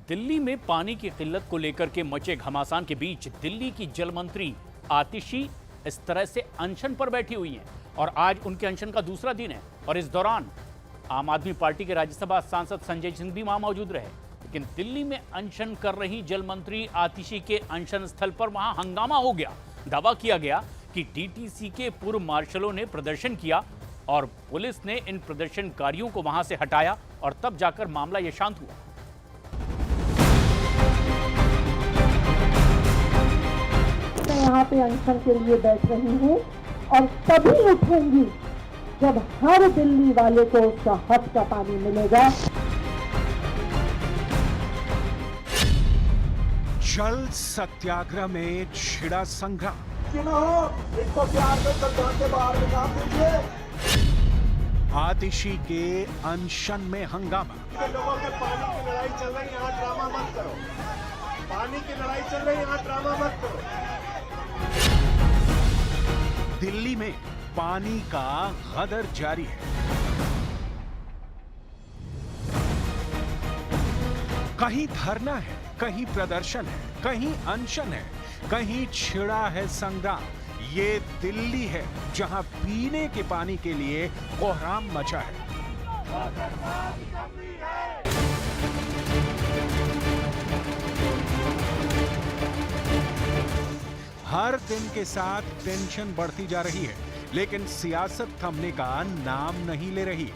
दिल्ली में पानी की किल्लत को लेकर के मचे घमासान के बीच दिल्ली की जल मंत्री आतिशी इस तरह से अनशन पर बैठी हुई हैं और आज उनके अनशन का दूसरा दिन है। और इस दौरान आम आदमी पार्टी के राज्यसभा सांसद संजय सिंह भी वहां मौजूद रहे। लेकिन दिल्ली में अनशन कर रही जल मंत्री आतिशी के अनशन स्थल पर वहां हंगामा हो गया। दावा किया गया कि डीटीसी के पूर्व मार्शलों ने प्रदर्शन किया और पुलिस ने इन प्रदर्शनकारियों को वहां से हटाया और तब जाकर मामला यह शांत हुआ। मैं यहाँ पे अनशन के लिए बैठ रही हूँ और तभी उठूंगी जब हर दिल्ली वाले को उसका हक का पानी मिलेगा। जल सत्याग्रह में छिड़ा संग्राम। इसको प्यार से संविधान के बाहर निकाल दीजिए। आतिशी के अनशन में हंगामा। लोगों के पानी की लड़ाई चल रही है, यहाँ ड्रामा मत करो। पानी की लड़ाई चल रही है, यहाँ ड्रामा मत करो। दिल्ली में पानी का गदर जारी है। कहीं धरना है, कहीं प्रदर्शन है, कहीं अनशन है, कहीं छिड़ा है संग्राम। ये दिल्ली है जहां पीने के पानी के लिए कोहराम मचा है। हर दिन के साथ टेंशन बढ़ती जा रही है, लेकिन सियासत थमने का नाम नहीं ले रही।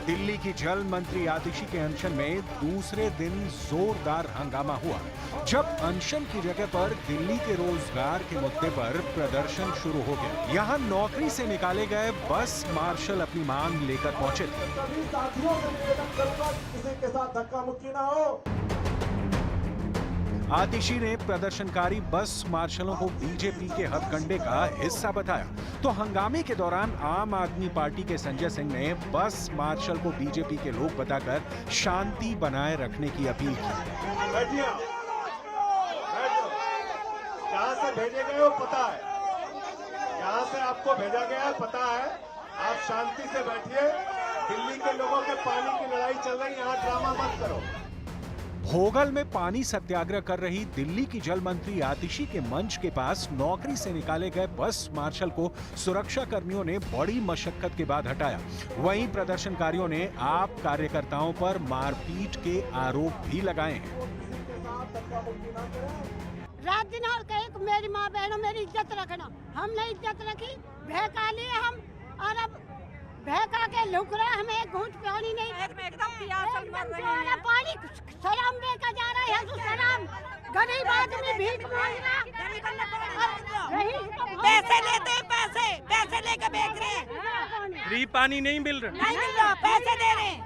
दिल्ली की जल मंत्री आतिशी के अनशन में दूसरे दिन जोरदार हंगामा हुआ, जब अनशन की जगह पर दिल्ली के रोजगार के मुद्दे पर प्रदर्शन शुरू हो गया। यहां नौकरी से निकाले गए बस मार्शल अपनी मांग लेकर पहुंचे थे। किसी के साथ धक्का मुक्की ना हो। आतिशी ने प्रदर्शनकारी बस मार्शलों को बीजेपी के हथकंडे का हिस्सा बताया, तो हंगामे के दौरान आम आदमी पार्टी के संजय सिंह ने बस मार्शल को बीजेपी के लोग बताकर शांति बनाए रखने की अपील की। बैठिए, जहाँ से भेजे गए हो पता है, जहाँ से आपको भेजा गया है पता है। आप शांति से बैठिए। दिल्ली के लोगों के पानी की लड़ाई चल रही है, यहाँ ड्रामा मत करो। भोगल में पानी सत्याग्रह कर रही दिल्ली की जल मंत्री आतिशी के मंच के पास नौकरी से निकाले गए बस मार्शल को सुरक्षा कर्मियों ने बड़ी मशक्कत के बाद हटाया। वहीं प्रदर्शनकारियों ने आप कार्यकर्ताओं पर मारपीट के आरोप भी लगाए हैं। रात दिन और कहे मेरी माँ बहनों मेरी इज्जत रखना, हमने इज्जत रखी, भहका लिए हम और अब भहका के लुक रहे, हमें एक घूंट पानी नहीं, एकदम प्यासल मर रहे हैं। पानी सलाम देकर जा रहे हैं, सलाम गरीब आदमी भीख मांग रहा, पैसे लेते हैं, पैसे लेके बेच रहे हैं। फ्री पानी नहीं मिल रहा, पैसे दे रहे हैं।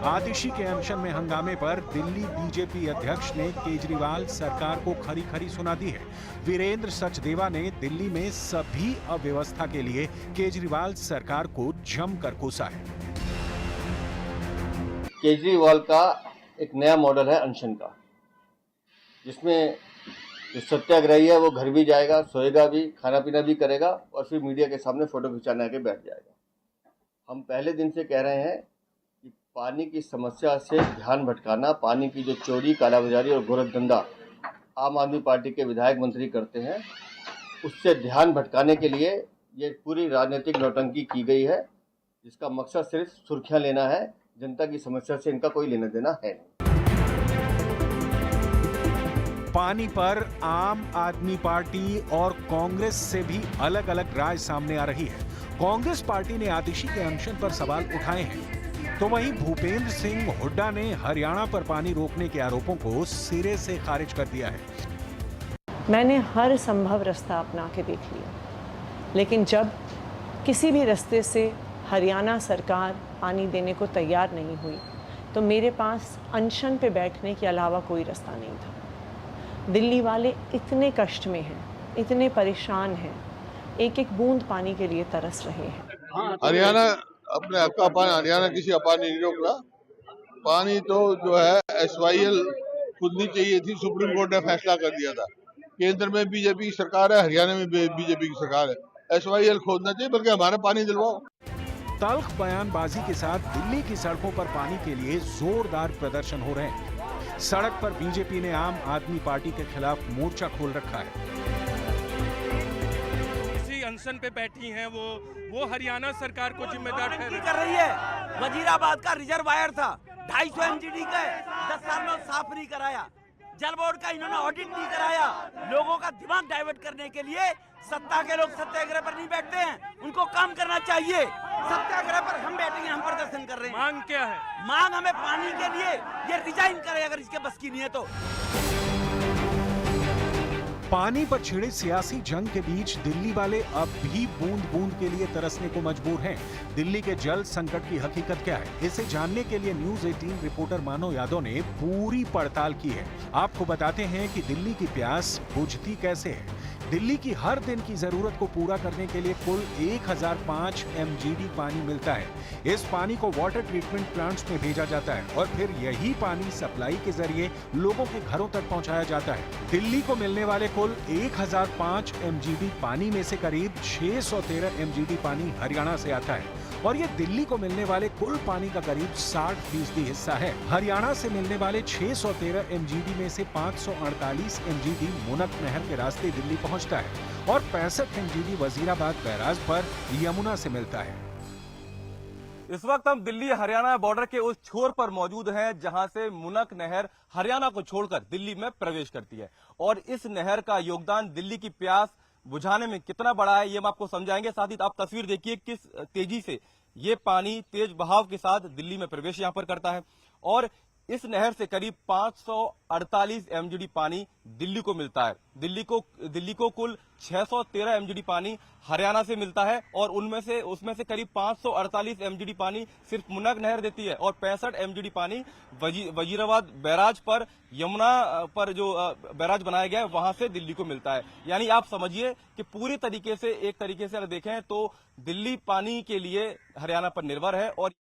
आतिशी के अनशन में हंगामे पर दिल्ली बीजेपी अध्यक्ष ने केजरीवाल सरकार को खरी खरी सुना दी है। वीरेंद्र सचदेवा ने दिल्ली में सभी अव्यवस्था के लिए केजरीवाल सरकार को जमकर कोसा है। केजरीवाल का एक नया मॉडल है अनशन का, जिसमें जो सत्याग्रही है वो घर भी जाएगा, सोएगा भी, खाना पीना भी करेगा और फिर मीडिया के सामने फोटो खिंचाने आके बैठ जाएगा। हम पहले दिन से कह रहे हैं कि पानी की समस्या से ध्यान भटकाना, पानी की जो चोरी, कालाबाजारी और गोरखधंधा आम आदमी पार्टी के विधायक मंत्री करते हैं, उससे ध्यान भटकाने के लिए ये पूरी राजनीतिक नौटंकी की गई है, जिसका मकसद सिर्फ सुर्खियां लेना है। जनता की समस्या से इनका कोई लेना देना है नहीं। पानी पर आम आदमी पार्टी और कांग्रेस से भी अलग अलग राय सामने आ रही है। कांग्रेस पार्टी ने आतिशी के अनशन पर सवाल उठाए हैं, तो वहीं भूपेंद्र सिंह हुड्डा ने हरियाणा पर पानी रोकने के आरोपों को सिरे से खारिज कर दिया है। मैंने हर संभव रास्ता अपना के देख लिया, लेकिन जब किसी भी रास्ते से हरियाणा सरकार पानी देने को तैयार नहीं हुई, तो मेरे पास अनशन पे बैठने के अलावा कोई रास्ता नहीं था। दिल्ली वाले इतने कष्ट में हैं, इतने परेशान हैं, एक एक बूंद पानी के लिए तरस रहे हैं। हरियाणा अपने हक का पानी, हरियाणा किसी का पानी नहीं रोक रहा। पानी तो जो है SYL खुदनी चाहिए थी, सुप्रीम कोर्ट ने फैसला कर दिया था। केंद्र में बीजेपी की सरकार है, हरियाणा में बीजेपी की सरकार है। SYL खोदना चाहिए, बल्कि हमारा पानी दिलवाओ। तल्ख बयानबाजी के साथ दिल्ली की सड़कों पर पानी के लिए जोरदार प्रदर्शन हो रहे हैं। सड़क पर बीजेपी ने आम आदमी पार्टी के खिलाफ मोर्चा खोल रखा है। इसी अनशन पे बैठी हैं वो हरियाणा सरकार को जिम्मेदार कर रही है। वजीराबाद का रिजर्वायर था 250 MGD का, 10 साल में साफ नहीं कराया। जल बोर्ड का इन्होंने ऑडिट नहीं कराया। लोगों का दिमाग डाइवर्ट करने के लिए सत्ता के लोग सत्याग्रह पर नहीं बैठते हैं, उनको काम करना चाहिए। सत्याग्रह पर हम बैठेंगे, हम प्रदर्शन कर रहे हैं। मांग क्या है? मांग हमें पानी के लिए, ये रिजाइन करे अगर इसके बस की नहीं है तो। पानी पर छिड़े सियासी जंग के बीच दिल्ली वाले अब भी बूंद बूंद के लिए तरसने को मजबूर हैं। दिल्ली के जल संकट की हकीकत क्या है, इसे जानने के लिए न्यूज़ 18 रिपोर्टर मानव यादव ने पूरी पड़ताल की है। आपको बताते हैं कि दिल्ली की प्यास बुझती कैसे है। दिल्ली की हर दिन की जरूरत को पूरा करने के लिए कुल 1005 MGD पानी मिलता है। इस पानी को वाटर ट्रीटमेंट प्लांट्स में भेजा जाता है और फिर यही पानी सप्लाई के जरिए लोगों के घरों तक पहुंचाया जाता है। दिल्ली को मिलने वाले कुल 1005 MGD पानी में से करीब 613 MGD पानी हरियाणा से आता है और ये दिल्ली को मिलने वाले कुल पानी का करीब 60% हिस्सा है। हरियाणा से मिलने वाले 613 MGD में से 548 MGD मुनक नहर के रास्ते दिल्ली पहुंचता है और 65 MGD वजीराबाद बैराज पर यमुना से मिलता है। इस वक्त हम दिल्ली हरियाणा बॉर्डर के उस छोर पर मौजूद हैं जहां से मुनक नहर हरियाणा को छोड़कर दिल्ली में प्रवेश करती है और इस नहर का योगदान दिल्ली की प्यास बुझाने में कितना बड़ा है ये हम आपको समझाएंगे। साथ ही आप तस्वीर देखिए किस तेजी से ये पानी तेज बहाव के साथ दिल्ली में प्रवेश यहां पर करता है और इस नहर से करीब 548 MGD पानी दिल्ली को मिलता है। दिल्ली को कुल 613 MGD पानी हरियाणा से मिलता है और उसमें से करीब 548 MGD पानी सिर्फ मुनक नहर देती है और 65 MGD पानी वजीराबाद बैराज पर यमुना पर जो बैराज बनाया गया है वहां से दिल्ली को मिलता है। यानी आप समझिए कि पूरी तरीके से एक तरीके से अगर देखें तो दिल्ली पानी के लिए हरियाणा पर निर्भर है और